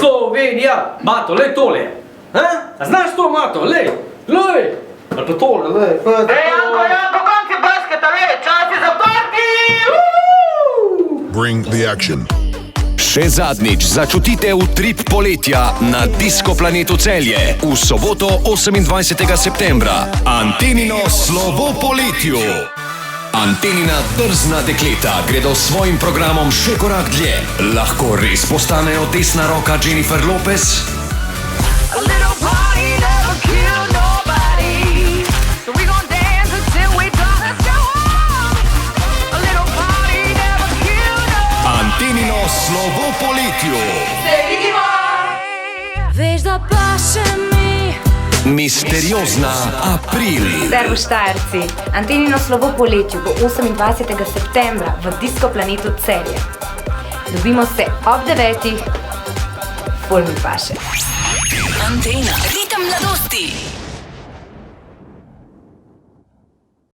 Slovenija, Mato, lej tole. A znaš to, Mato, lej, lej. Ali pa tole, lej. Janko, konci basketa, lej, čas je za party! Bring the action. Še zadnjič začutite utrip poletja na Disko Planetu Celje v soboto 28. septembra. Antenino slovo poletju. Antenina drzna dekleta gredo s svojim programom še korak dlje. Lahko res postanejo desna roka Jennifer Lopez? Antenino slovo poletju. Veš, da paše mi. Misteriozna april. Servo Štajerci, Antenino slovo poletju bo 28. septembra v Disko Planetu Celje. Dobimo se ob 9. Ful mi paše. Antena.